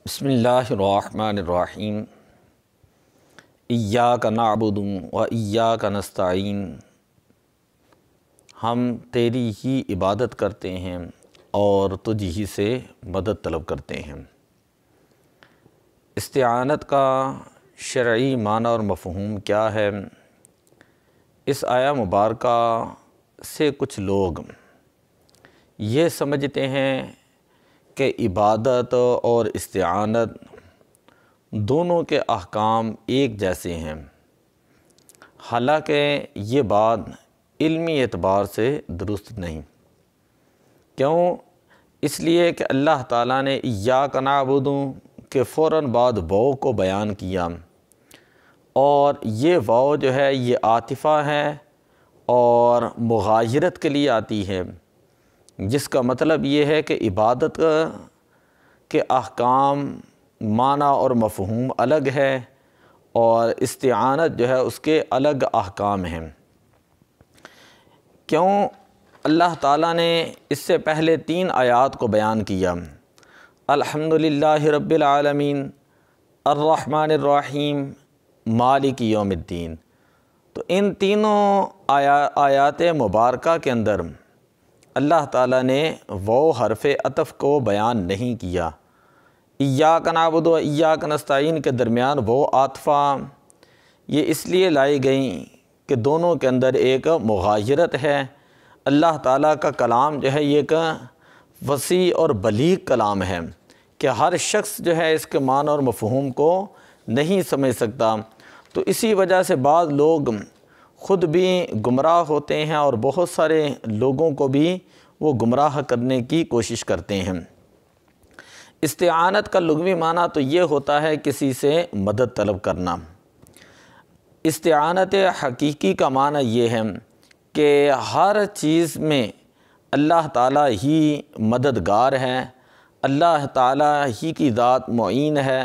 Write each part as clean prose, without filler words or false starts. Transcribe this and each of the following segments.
بسم اللہ الرحمن الرحیم ایاک نعبد و ایاک نستعین۔ ہم تیری ہی عبادت کرتے ہیں اور تجھ ہی سے مدد طلب کرتے ہیں۔ استعانت کا شرعی معنی اور مفہوم کیا ہے؟ اس آیہ مبارکہ سے کچھ لوگ یہ سمجھتے ہیں کہ عبادت اور استعانت دونوں کے احکام ایک جیسے ہیں، حالانکہ یہ بات علمی اعتبار سے درست نہیں۔ کیوں؟ اس لیے کہ اللہ تعالیٰ نے ایاک نعبد کے فوراً بعد واو کو بیان کیا، اور یہ واو جو ہے یہ عاطفہ ہے اور مغایرت کے لیے آتی ہے، جس کا مطلب یہ ہے کہ عبادت کے احکام معنی اور مفہوم الگ ہے اور استعانت جو ہے اس کے الگ احکام ہیں۔ کیوں؟ اللہ تعالیٰ نے اس سے پہلے 3 آیات کو بیان کیا، الحمدللہ رب العالمین، الرحمن الرحیم، مالک یوم الدین۔ تو ان تینوں آیات مبارکہ کے اندر اللہ تعالیٰ نے وہ حرف عطف کو بیان نہیں کیا۔ ایاک نعبد و ایاک نستعین کے درمیان وہ عاطفہ یہ اس لیے لائی گئیں کہ دونوں کے اندر ایک مغایرت ہے۔ اللہ تعالیٰ کا کلام جو ہے یہ ایک وسیع اور بلیغ کلام ہے کہ ہر شخص جو ہے اس کے معنی اور مفہوم کو نہیں سمجھ سکتا، تو اسی وجہ سے بعض لوگ خود بھی گمراہ ہوتے ہیں اور بہت سارے لوگوں کو بھی وہ گمراہ کرنے کی کوشش کرتے ہیں۔ استعانت کا لغوی معنی تو یہ ہوتا ہے کسی سے مدد طلب کرنا۔ استعانت حقیقی کا معنی یہ ہے کہ ہر چیز میں اللہ تعالیٰ ہی مددگار ہے، اللہ تعالیٰ ہی کی ذات معین ہے،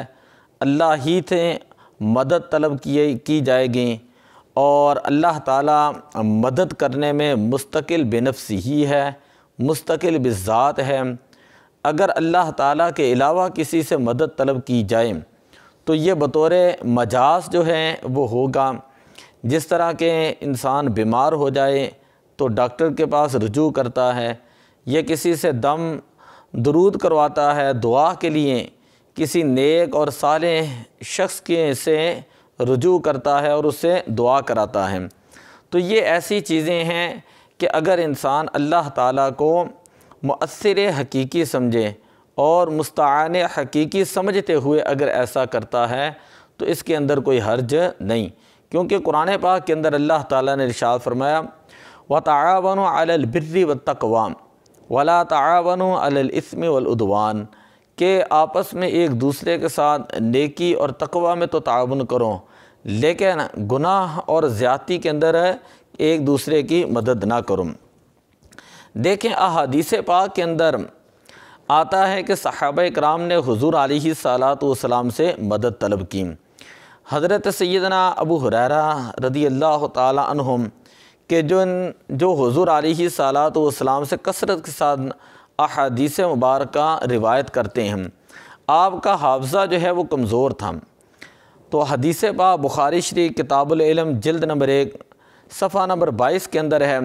اللہ ہی سے مدد طلب کی جائے گی، اور اللہ تعالیٰ مدد کرنے میں مستقل بنفس ہی ہے، مستقل بذات ہے۔ اگر اللہ تعالیٰ کے علاوہ کسی سے مدد طلب کی جائے تو یہ بطور مجاز جو ہے وہ ہوگا۔ جس طرح کہ انسان بیمار ہو جائے تو ڈاکٹر کے پاس رجوع کرتا ہے، یا کسی سے دم درود کرواتا ہے دعا کے لیے، کسی نیک اور صالح شخص کے سے رجوع کرتا ہے اور اس سے دعا کراتا ہے، تو یہ ایسی چیزیں ہیں کہ اگر انسان اللہ تعالیٰ کو مؤثر حقیقی سمجھے اور مستعان حقیقی سمجھتے ہوئے اگر ایسا کرتا ہے تو اس کے اندر کوئی حرج نہیں، کیونکہ قرآن پاک کے اندر اللہ تعالیٰ نے ارشاد فرمایا وَتَعَاوَنُوا عَلَى الْبِرِّ وَالتَّقْوَىٰ وَلَا تَعَاوَنُوا عَلَى الْإِثْمِ وَالْعُدْوَانِ، کہ آپس میں ایک دوسرے کے ساتھ نیکی اور تقوی میں تو تعاون کرو، لیکن گناہ اور زیادتی کے اندر ایک دوسرے کی مدد نہ کرو۔ دیکھیں احادیث پاک کے اندر آتا ہے کہ صحابہ کرام نے حضور علیہ الصلاۃ والسلام سے مدد طلب کی۔ حضرت سیدنا ابو ہریرہ رضی اللہ تعالی عنہم کہ جو حضور علیہ الصلاۃ والسلام سے کثرت کے ساتھ احادیث مبارکہ روایت کرتے ہیں، آپ کا حافظہ جو ہے وہ کمزور تھا، تو حدیث پاک بخاری شریف کتاب العلم جلد نمبر 1 صفحہ نمبر 22 کے اندر ہے،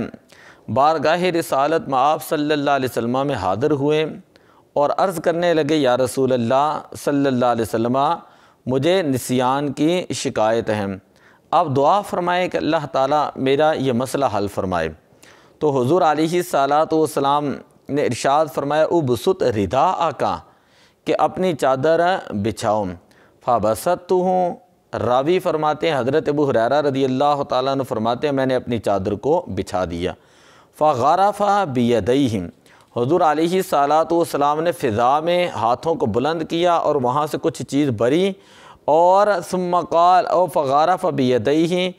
بارگاہ رسالت میں آپ صلی اللہ علیہ وسلم میں حاضر ہوئے اور عرض کرنے لگے یا رسول اللہ صلی اللہ علیہ وسلم، مجھے نسیان کی شکایت ہے، آپ دعا فرمائیں کہ اللہ تعالیٰ میرا یہ مسئلہ حل فرمائے۔ تو حضور علیہ الصلاۃ والسلام نے ارشاد فرمایا ابسط رداءک، کہ اپنی چادر بچھاؤ، فبسطتہ، راوی فرماتے ہیں حضرت ابو ہریرہ رضی اللہ تعالیٰ عنہ فرماتے ہیں میں نے اپنی چادر کو بچھا دیا، فغرف بیدیہ، حضور علیہ الصلاۃ والسلام نے فضا میں ہاتھوں کو بلند کیا اور وہاں سے کچھ چیز بری، اور ثم قال او فغرف بیدیہ،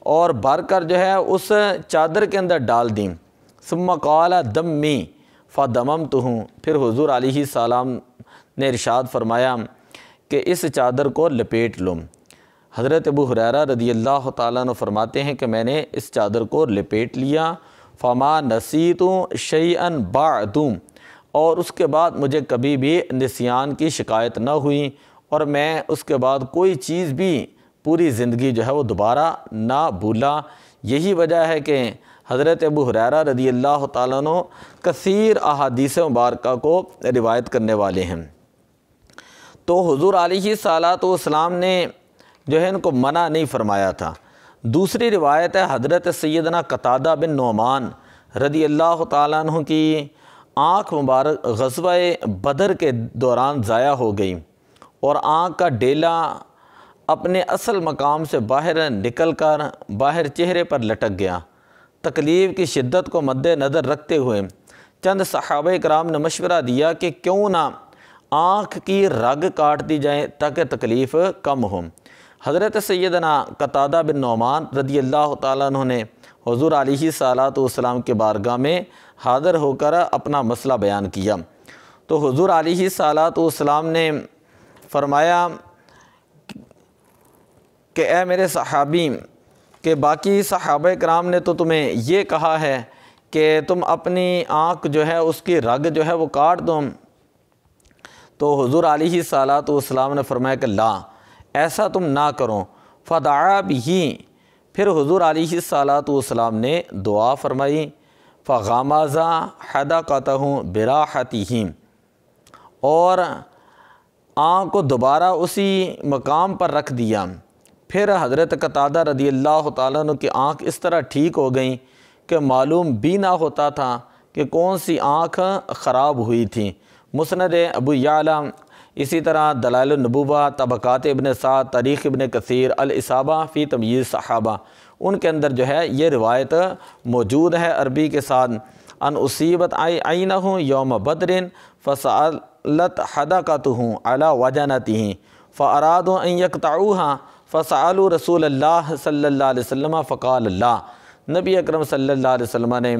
اور بھر کر جو ہے اس چادر کے اندر ڈال دیں، ثم قال دمی فدممتہ، پھر حضور علیہ السلام نے ارشاد فرمایا کہ اس چادر کو لپیٹ لو۔ حضرت ابو ہریرہ رضی اللہ تعالیٰ عنہ فرماتے ہیں کہ میں نے اس چادر کو لپیٹ لیا، فما نسیت شیئا بعد، اور اس کے بعد مجھے کبھی بھی نسیان کی شکایت نہ ہوئی، اور میں اس کے بعد کوئی چیز بھی پوری زندگی جو ہے وہ دوبارہ نہ بھولا۔ یہی وجہ ہے کہ حضرت ابو ہریرہ رضی اللہ تعالیٰ عنہ کثیر احادیث مبارکہ کو روایت کرنے والے ہیں۔ تو حضور علیہ الصلاۃ والسلام نے جو ہے ان کو منع نہیں فرمایا تھا۔ دوسری روایت ہے حضرت سیدنا قتادہ بن نعمان رضی اللہ تعالیٰ عنہ کی آنکھ مبارک غزوہ بدر کے دوران ضائع ہو گئی، اور آنکھ کا ڈیلا اپنے اصل مقام سے باہر نکل کر باہر چہرے پر لٹک گیا۔ تکلیف کی شدت کو مد نظر رکھتے ہوئے چند صحابہ کرام نے مشورہ دیا کہ کیوں نہ آنکھ کی رگ کاٹ دی جائے تاکہ تکلیف کم ہو۔ حضرت سیدنا قتادہ بن نعمان رضی اللہ تعالیٰ عنہ نے حضور علیہ الصلاۃ والسلام کے بارگاہ میں حاضر ہو کر اپنا مسئلہ بیان کیا، تو حضور علیہ الصلاۃ والسلام نے فرمایا کہ اے میرے صحابی، کہ باقی صحابہ کرام نے تو تمہیں یہ کہا ہے کہ تم اپنی آنکھ جو ہے اس کی رگ جو ہے وہ کاٹ دو، تو حضور علیہ الصلاۃ والسلام نے فرمایا کہ لا، ایسا تم نہ کرو۔ فدعا بہ، پھر حضور علیہ الصلاۃ والسلام نے دعا فرمائی، فغمز حدقتہ براحتہ، اور آنکھ کو دوبارہ اسی مقام پر رکھ دیا۔ پھر حضرت قتادہ رضی اللہ تعالیٰ عنہ کی آنکھ اس طرح ٹھیک ہو گئیں کہ معلوم بھی نہ ہوتا تھا کہ کون سی آنکھ خراب ہوئی تھی۔ مسند ابو یعلا، اسی طرح دلائل النبوہ، طبقات ابن سعد، تاریخ ابن کثیر، الاصابہ فی تمییز صحابہ، ان کے اندر جو ہے یہ روایت موجود ہے عربی کے ساتھ۔ ان اصیبت عینہ یوم بدر فسألت حدقتہ علی وجنتہ فارادوا ان یقطعوها فسألوا رسول اللہ صلی اللہ علیہ وسلم فقال اللہ، نبی اکرم صلی اللہ علیہ وسلم نے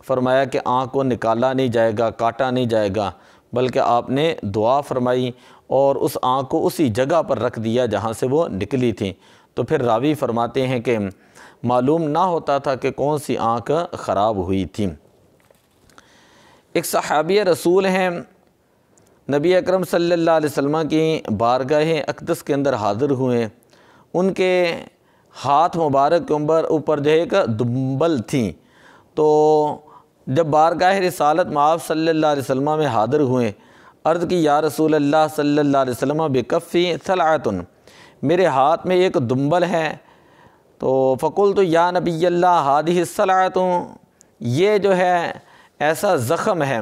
فرمایا کہ آنکھ کو نکالا نہیں جائے گا، کاٹا نہیں جائے گا، بلکہ آپ نے دعا فرمائی اور اس آنکھ کو اسی جگہ پر رکھ دیا جہاں سے وہ نکلی تھی۔ تو پھر راوی فرماتے ہیں کہ معلوم نہ ہوتا تھا کہ کون سی آنکھ خراب ہوئی تھی۔ ایک صحابی رسول ہیں، نبی اکرم صلی اللہ علیہ وسلم کی بارگاہ اقدس کے اندر حاضر ہوئے، ان کے ہاتھ مبارک کے اوپر جو ہے ایک دنبل تھی، تو جب بارگاہ رسالت مآب صلی اللہ علیہ وسلم میں حاضر ہوئے، عرض کی یا رسول اللہ صلی اللہ علیہ وسلم بکفی صلعۃ، میرے ہاتھ میں ایک دنبل ہے، تو فقلت یا نبی اللہ ہذہ الصلعۃ، یہ جو ہے ایسا زخم ہے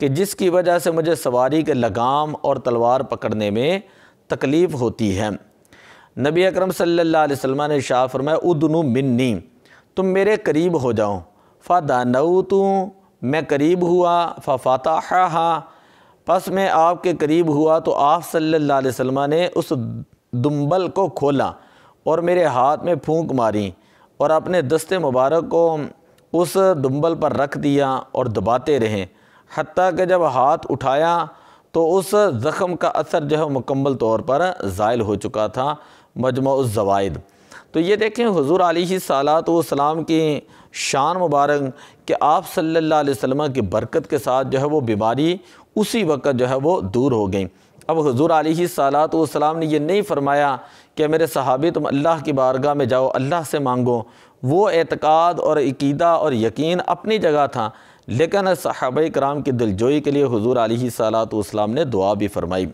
کہ جس کی وجہ سے مجھے سواری کے لگام اور تلوار پکڑنے میں تکلیف ہوتی ہے۔ نبی اکرم صلی اللہ علیہ وسلم نے ارشاد فرمایا ادنو منی، تم میرے قریب ہو جاؤ۔ فدنوت، میں قریب ہوا، ففتحھا، پس میں آپ کے قریب ہوا تو آپ صلی اللہ علیہ وسلم نے اس دنبل کو کھولا اور میرے ہاتھ میں پھونک ماری اور اپنے دست مبارک کو اس دنبل پر رکھ دیا اور دباتے رہے، حتیٰ کہ جب ہاتھ اٹھایا تو اس زخم کا اثر جو ہے مکمل طور پر زائل ہو چکا تھا۔ مجموع الزوائد۔ تو یہ دیکھیں حضور علیہ الصلاۃ والسلام کی شان مبارک کہ آپ صلی اللہ علیہ وسلم کی برکت کے ساتھ جو ہے وہ بیماری اسی وقت جو ہے وہ دور ہو گئی۔ اب حضور علیہ الصلاۃ والسلام نے یہ نہیں فرمایا کہ میرے صحابی تم اللہ کی بارگاہ میں جاؤ، اللہ سے مانگو، وہ اعتقاد اور عقیدہ اور یقین اپنی جگہ تھا، لیکن صحابہ کرام کی دلجوئی کے لیے حضور علیہ الصلاۃ والسلام نے دعا بھی فرمائی۔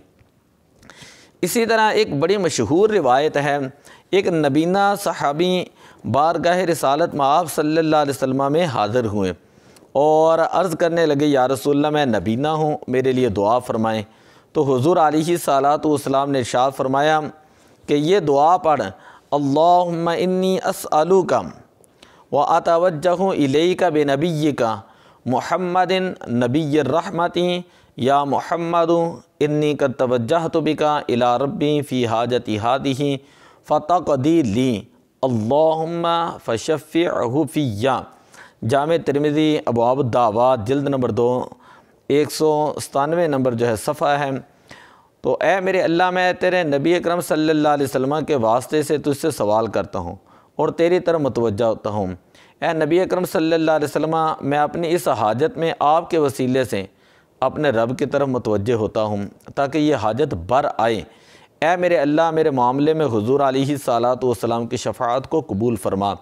اسی طرح ایک بڑی مشہور روایت ہے، ایک نبینہ صحابی بارگاہ رسالت مآب صلی اللہ علیہ وسلم میں حاضر ہوئے اور عرض کرنے لگے یا رسول اللہ میں نبینہ ہوں، میرے لیے دعا فرمائیں۔ تو حضور علیہ الصلاۃ والسلام نے ارشاد فرمایا کہ یہ دعا پڑھ، اللہم انی اسألوک واتوجہ الیک بنبیک محمد نبی الرحمت یا محمد انی قد توجہت بک الی ربی فی حاجتی ہذہ فتقضی لی اللہم فشفعہ فی۔ جامع ترمذی ابواب الدعوات جلد نمبر 2 197 نمبر جو ہے صفحہ ہے۔ تو اے میرے اللہ، میں تیرے نبی اکرم صلی اللہ علیہ وسلم کے واسطے سے تجھ سے سوال کرتا ہوں اور تیری طرف متوجہ ہوتا ہوں۔ اے نبی اکرم صلی اللہ علیہ وسلم، میں اپنی اس حاجت میں آپ کے وسیلے سے اپنے رب کی طرف متوجہ ہوتا ہوں تاکہ یہ حاجت بر آئے، اے میرے اللہ میرے معاملے میں حضور علیہ الصلاۃ والسلام کی شفاعت کو قبول فرما۔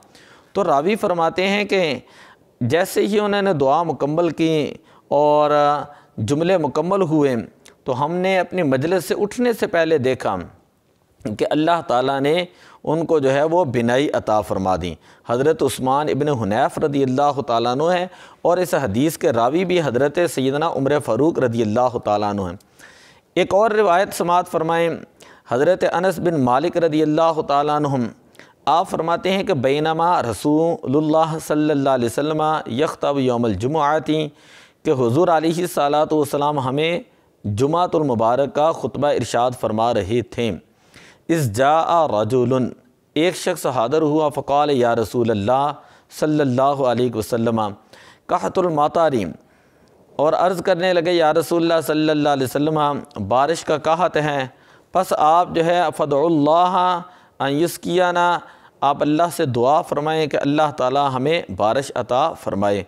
تو راوی فرماتے ہیں کہ جیسے ہی انہوں نے دعا مکمل کی اور جملے مکمل ہوئے تو ہم نے اپنی مجلس سے اٹھنے سے پہلے دیکھا کہ اللہ تعالیٰ نے ان کو جو ہے وہ بینائی عطا فرما دی۔ حضرت عثمان ابن حنیف رضی اللہ تعالیٰ عنہ ہیں اور اس حدیث کے راوی بھی حضرت سیدنا عمر فاروق رضی اللہ تعالیٰ عنہ ہیں۔ ایک اور روایت سماعت فرمائیں حضرت انس بن مالک رضی اللہ تعالیٰ عنہ، آپ فرماتے ہیں کہ بینما رسول اللہ صلی اللہ علیہ وسلم یخطب یوم الجمعۃ، کہ حضور علیہ الصلاۃ والسلام ہمیں جمعۃ المبارک کا خطبہ ارشاد فرما رہے تھے۔ اذ جاء رجل، ایک شخص حاضر ہوا، فقال یا رسول اللہ صلی اللہ علیہ وسلم قحط المطر، اور عرض کرنے لگے یا رسول اللہ صلی اللہ علیہ وسلم بارش کا قحط ہے، پس آپ جو ہے فدعوا اللہ ان یسقینا، آپ اللہ سے دعا فرمائیں کہ اللہ تعالی ہمیں بارش عطا فرمائے۔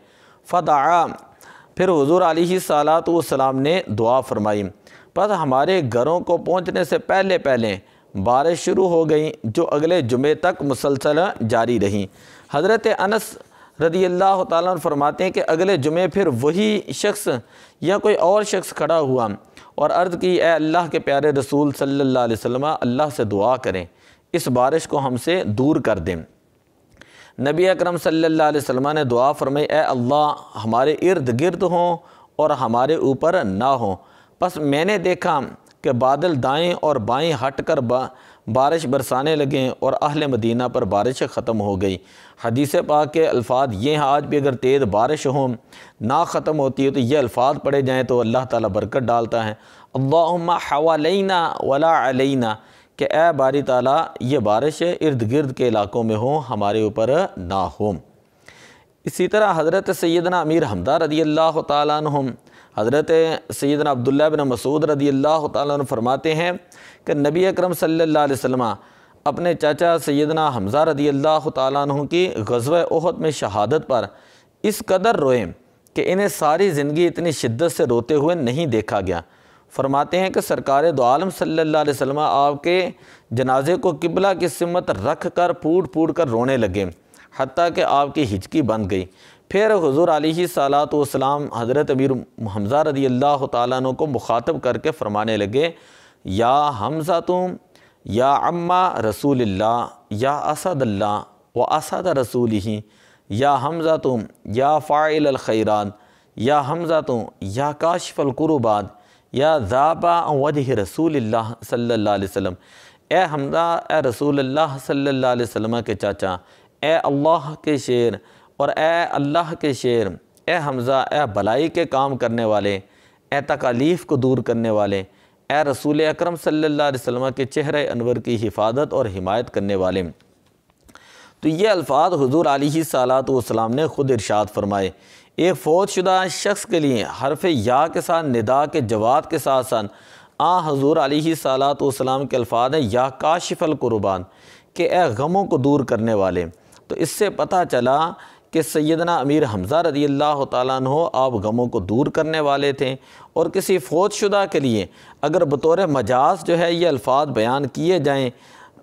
فدعا، پھر حضور علیہ الصلاۃ والسلام نے دعا فرمائی، پس ہمارے گھروں کو پہنچنے سے پہلے بارش شروع ہو گئی جو اگلے جمعے تک مسلسل جاری رہیں۔ حضرت انس رضی اللہ تعالیٰ عنہ فرماتے ہیں کہ اگلے جمعے پھر وہی شخص یا کوئی اور شخص کھڑا ہوا اور عرض کی، اے اللہ کے پیارے رسول صلی اللہ علیہ وسلم اللہ سے دعا کریں اس بارش کو ہم سے دور کر دیں۔ نبی اکرم صلی اللہ علیہ وسلم نے دعا فرمائی، اے اللہ ہمارے ارد گرد ہوں اور ہمارے اوپر نہ ہوں۔ پس میں نے دیکھا کہ بادل دائیں اور بائیں ہٹ کر بارش برسانے لگیں اور اہل مدینہ پر بارش ختم ہو گئی۔ حدیث پاک کے الفاظ یہ ہیں، آج بھی اگر تیز بارش ہوں نہ ختم ہوتی ہے تو یہ الفاظ پڑھے جائیں تو اللہ تعالیٰ برکت ڈالتا ہے۔ اللہم حوالینا ولا علینا، کہ اے باری تعالیٰ یہ بارش ارد گرد کے علاقوں میں ہوں، ہمارے اوپر نہ ہوں۔ اسی طرح حضرت سیدنا امیر حمزہ رضی اللہ تعالیٰ عنہ، حضرت سیدنا عبداللہ بن مسعود رضی اللہ تعالیٰ عنہ فرماتے ہیں کہ نبی اکرم صلی اللہ علیہ وسلم اپنے چاچا سیدنا حمزہ رضی اللہ تعالیٰ عنہ کی غزوہ احد میں شہادت پر اس قدر روئے کہ انہیں ساری زندگی اتنی شدت سے روتے ہوئے نہیں دیکھا گیا۔ فرماتے ہیں کہ سرکار دو عالم صلی اللہ علیہ وسلم آپ کے جنازے کو قبلہ کی سمت رکھ کر پھوٹ پھوٹ کر رونے لگے، حتیٰ کہ آپ کی ہچکی بن گئی۔ پھر حضور علیہ الصلاۃ والسلام حضرت امیر حمزہ رضی اللہ تعالیٰ عنہ کو مخاطب کر کے فرمانے لگے، یا حمزہ تم یا عمہ رسول اللہ یا اسد اللہ و اسد رسولہ، یا حمزہ تم یا فاعل الخیرات، یا حمزہ تم یا کاشف الکربات، یا ذابا عن وجہ رسول اللہ صلی اللہ علیہ وسلم، اے حمزہ اے رسول اللہ صلی اللہ علیہ وسلم کے چاچا، اے اللہ کے شیر اور اے اللہ کے شیر، اے حمزہ اے بھلائی کے کام کرنے والے، اے تکالیف کو دور کرنے والے، اے رسول اکرم صلی اللہ علیہ وسلم کے چہرے انور کی حفاظت اور حمایت کرنے والے۔ تو یہ الفاظ حضور علیہ الصلاۃ والسلام نے خود ارشاد فرمائے۔ ایک فوت شدہ شخص کے لیے حرف یا کے ساتھ ندا کے جواد کے ساتھ ساتھ حضور علیہ الصلاۃ والسلام کے الفاظ ہیں، یا کاشف الکربات، کہ اے غموں کو دور کرنے والے۔ تو اس سے پتہ چلا کہ سیدنا امیر حمزہ رضی اللہ تعالیٰ عنہ آپ غموں کو دور کرنے والے تھے، اور کسی فوت شدہ کے لیے اگر بطور مجاز جو ہے یہ الفاظ بیان کیے جائیں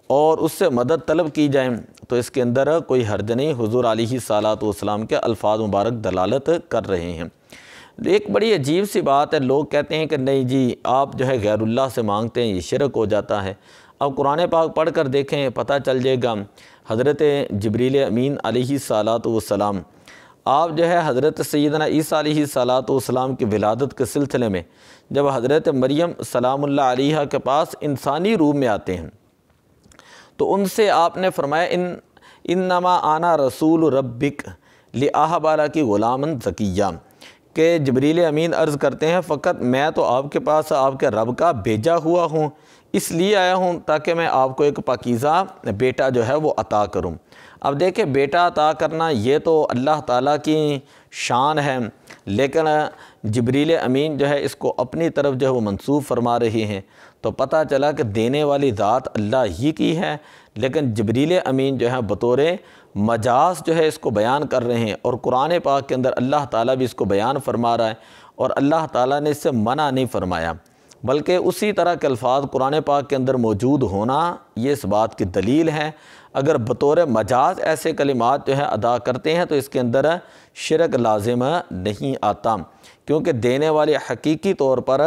اور اس سے مدد طلب کی جائیں تو اس کے اندر کوئی حرج نہیں، حضور علیہ الصلاۃ والسلام کے الفاظ مبارک دلالت کر رہے ہیں۔ ایک بڑی عجیب سی بات ہے، لوگ کہتے ہیں کہ نہیں جی آپ جو ہے غیر اللہ سے مانگتے ہیں، یہ شرک ہو جاتا ہے۔ اب قرآن پاک پڑھ کر دیکھیں، پتہ چل جائے گا۔ حضرت جبریل امین علیہ الصلاۃ والسلام آپ جو ہے حضرت سیدنا عیسیٰ علیہ الصلاۃ والسلام کی ولادت کے سلسلے میں جب حضرت مریم سلام اللہ علیہا کے پاس انسانی روپ میں آتے ہیں تو ان سے آپ نے فرمایا انما آنا رسول ربک لأہب لک غلاما زکیہ، کہ جبریل امین عرض کرتے ہیں فقط میں تو آپ کے پاس آپ کے رب کا بھیجا ہوا ہوں، اس لیے آیا ہوں تاکہ میں آپ کو ایک پاکیزہ بیٹا جو ہے وہ عطا کروں۔ اب دیکھیں بیٹا عطا کرنا یہ تو اللہ تعالیٰ کی شان ہے، لیکن جبریل امین جو ہے اس کو اپنی طرف جو ہے وہ منسوب فرما رہے ہیں، تو پتہ چلا کہ دینے والی ذات اللہ ہی کی ہے، لیکن جبریل امین جو ہے بطور مجاز جو ہے اس کو بیان کر رہے ہیں، اور قرآن پاک کے اندر اللہ تعالیٰ بھی اس کو بیان فرما رہا ہے۔ اور اللہ تعالیٰ نے اس سے منع نہیں فرمایا، بلکہ اسی طرح کے الفاظ قرآن پاک کے اندر موجود ہونا یہ اس بات کی دلیل ہے۔ اگر بطور مجاز ایسے کلمات جو ہے ادا کرتے ہیں تو اس کے اندر شرک لازم نہیں آتا، کیونکہ دینے والے حقیقی طور پر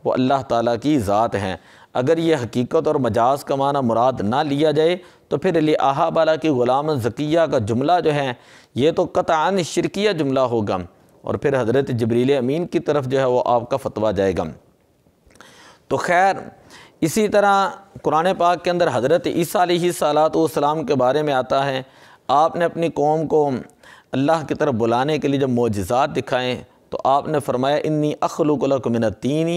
وہ اللہ تعالیٰ کی ذات ہیں۔ اگر یہ حقیقت اور مجاز کا معنی مراد نہ لیا جائے تو پھر لِأَحَابَ لَكِ غُلَامًا زَكِيًّا کا جملہ جو ہے یہ تو قطعاً شرکیہ جملہ ہوگا، اور پھر حضرت جبریل امین کی طرف جو ہے وہ آپ کا فتویٰ جائے گا۔ تو خیر اسی طرح قرآن پاک کے اندر حضرت عیسیٰ علیہ السلام کے بارے میں آتا ہے، آپ نے اپنی قوم کو اللہ کی طرف بلانے کے لیے جب معجزات دکھائیں تو آپ نے فرمایا انی اخلق لکم من الطین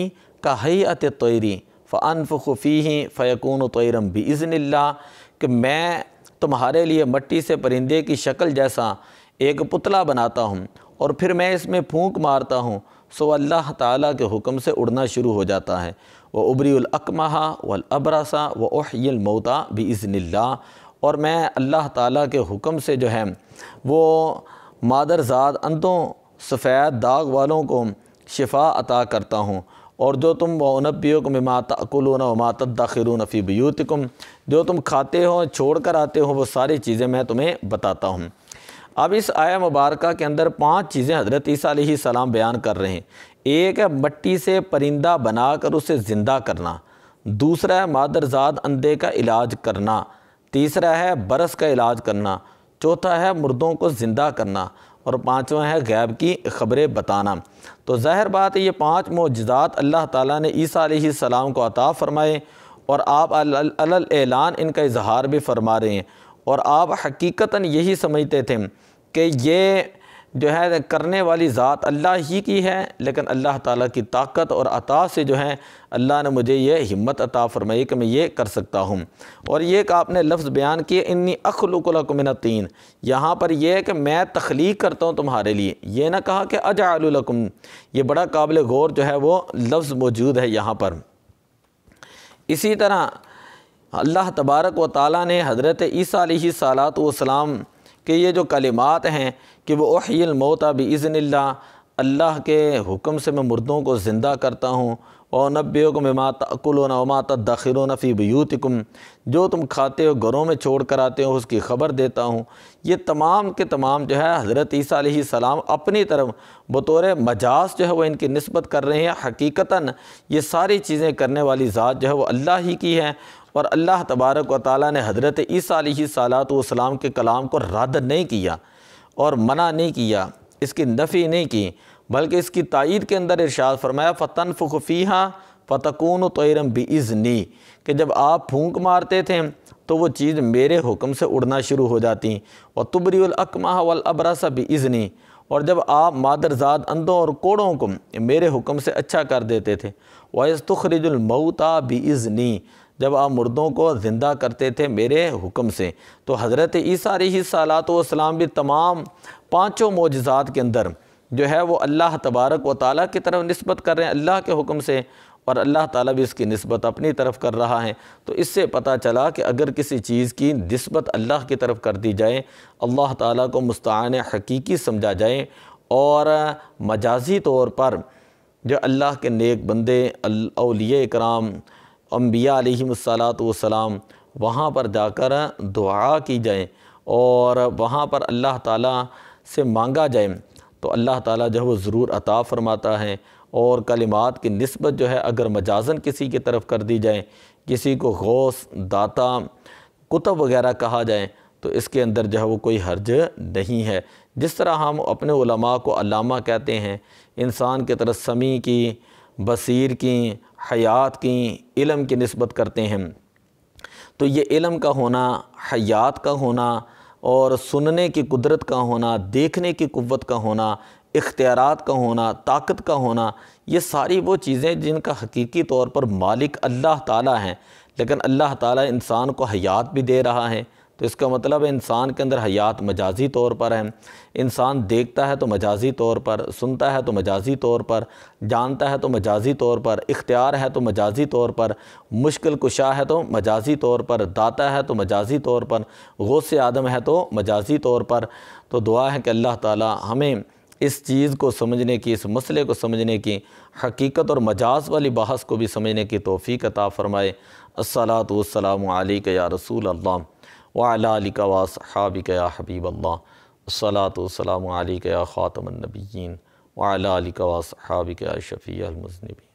کہیئۃ الطیر فانفخ فیہ فیکون طیرا باذن اللہ، کہ میں تمہارے لیے مٹی سے پرندے کی شکل جیسا ایک پتلا بناتا ہوں اور پھر میں اس میں پھونک مارتا ہوں سو اللہ تعالیٰ کے حکم سے اڑنا شروع ہو جاتا ہے۔ وَأُبْرِئُ الْأَكْمَحَ وَالْأَبْرَصَ وَأُحْيِي الْمَوْتَى بِإِذْنِ اللَّهِ، اور میں اللہ تعالیٰ کے حکم سے جو ہے وہ مادرزاد اندھوں سفید داغ والوں کو شفا عطا کرتا ہوں، اور جو تم وَأُنَبِّئُكُم بِمَا تَأْكُلُونَ وَمَا تَدَّخِرُونَ فِي بُيُوتِكُمْ، جو تم کھاتے ہو چھوڑ کر آتے ہو وہ ساری چیزیں میں تمہیں بتاتا ہوں۔ اب اس آیہ مبارکہ کے اندر 5 چیزیں حضرت عیسیٰ علیہ السلام بیان کر رہے ہیں۔ ایک ہے مٹی سے پرندہ بنا کر اسے زندہ کرنا، دوسرا ہے مادرزاد اندھے کا علاج کرنا، تیسرا ہے برس کا علاج کرنا، چوتھا ہے مردوں کو زندہ کرنا، اور پانچواں ہے غیب کی خبریں بتانا۔ تو ظاہر بات ہے یہ 5 معجزات اللہ تعالیٰ نے عیسیٰ علیہ السلام کو عطا فرمائے، اور آپ علی اعلان ان کا اظہار بھی فرما رہے ہیں، اور آپ حقیقتاً یہی سمجھتے تھے کہ یہ جو ہے کرنے والی ذات اللہ ہی کی ہے، لیکن اللہ تعالیٰ کی طاقت اور عطا سے جو ہے اللہ نے مجھے یہ ہمت عطا فرمائی کہ میں یہ کر سکتا ہوں۔ اور یہ کہ آپ نے لفظ بیان کیے انی اخلق لکم من الطین، یہاں پر یہ ہے کہ میں تخلیق کرتا ہوں تمہارے لیے، یہ نہ کہا کہ اجعل لکم، یہ بڑا قابل غور جو ہے وہ لفظ موجود ہے یہاں پر۔ اسی طرح اللہ تبارک و تعالیٰ نے حضرت عیسیٰ علیہ السلام کہ یہ جو کلمات ہیں کہ وہ احیی الموتى باذن اللہ، اللہ کے حکم سے میں مردوں کو زندہ کرتا ہوں، وَأُنَبِّئُكُم بِمَا تَأْكُلُونَ وَمَا تَدَّخِرُونَ فِي بُيُوتِكُمْ، جو تم کھاتے ہو گھروں میں چھوڑ کر آتے ہو اس کی خبر دیتا ہوں، یہ تمام کے تمام جو ہے حضرت عیسیٰ علیہ السلام اپنی طرف بطور مجاز جو ہے وہ ان کی نسبت کر رہے ہیں۔ حقیقتاً یہ ساری چیزیں کرنے والی ذات جو ہے وہ اللہ ہی کی ہے، اور اللہ تبارک و تعالیٰ نے حضرت عیسیٰ علیہ السلام کے کلام کو رد نہیں کیا اور منع نہیں کیا، اس کی نفی نہیں کی، بلکہ اس کی تائید کے اندر ارشاد فرمایا فَتَنْفُخُ فِيهَا فَتَكُونُ طَيْرًا بِإِذْنِي، کہ جب آپ پھونک مارتے تھے تو وہ چیز میرے حکم سے اڑنا شروع ہو جاتی، وَتُبْرِئُ الْأَكْمَحَ وَالْأَبْرَصَ بِإِذْنِي، اور جب آپ مادرزاد اندھوں اور کوڑوں کو میرے حکم سے اچھا کر دیتے تھے، وَإِذْ تُخْرِجُ الْمَوْتَى بِإِذْنِي، جب آپ مردوں کو زندہ کرتے تھے میرے حکم سے۔ تو حضرت عیسیٰ علیہ السلام بھی تمام 5 معجزات کے اندر جو ہے وہ اللہ تبارک و تعالیٰ کی طرف نسبت کر رہے ہیں اللہ کے حکم سے، اور اللہ تعالیٰ بھی اس کی نسبت اپنی طرف کر رہا ہے۔ تو اس سے پتہ چلا کہ اگر کسی چیز کی نسبت اللہ کی طرف کر دی جائے، اللہ تعالیٰ کو مستعان حقیقی سمجھا جائے، اور مجازی طور پر جو اللہ کے نیک بندے اولیاء اکرام انبیاء علیہم السلام وہاں پر جا کر دعا کی جائے اور وہاں پر اللہ تعالیٰ سے مانگا جائے تو اللہ تعالیٰ جو ہے وہ ضرور عطا فرماتا ہے۔ اور کلمات کی نسبت جو ہے اگر مجازن کسی کی طرف کر دی جائے، کسی کو غوث، داتا، کتب وغیرہ کہا جائے تو اس کے اندر جو ہے وہ کوئی حرج نہیں ہے۔ جس طرح ہم اپنے علماء کو علامہ کہتے ہیں، انسان کی طرف سمیع کی، بصیر کی، حیات کی، علم کی نسبت کرتے ہیں، تو یہ علم کا ہونا، حیات کا ہونا، اور سننے کی قدرت کا ہونا، دیکھنے کی قوت کا ہونا، اختیارات کا ہونا، طاقت کا ہونا، یہ ساری وہ چیزیں جن کا حقیقی طور پر مالک اللہ تعالیٰ ہیں، لیکن اللہ تعالیٰ انسان کو حیات بھی دے رہا ہے، تو اس کا مطلب ہے انسان کے اندر حیات مجازی طور پر ہے۔ انسان دیکھتا ہے تو مجازی طور پر، سنتا ہے تو مجازی طور پر، جانتا ہے تو مجازی طور پر، اختیار ہے تو مجازی طور پر، مشکل کشا ہے تو مجازی طور پر، داتا ہے تو مجازی طور پر، غوث اعظم ہے تو مجازی طور پر۔ تو دعا ہے کہ اللہ تعالی ہمیں اس چیز کو سمجھنے کی، اس مسئلے کو سمجھنے کی، حقیقت اور مجاز والی بحث کو بھی سمجھنے کی توفیق عطا فرمائے۔ الصلاۃ والسلام علیک یا رسول اللہ وعلی آلک واصحابک یا حبیب اللہ۔ الصلاۃ والسلام علیک یا خاتم النبیین وعلی آلک واصحابک یا شفیع المذنبین۔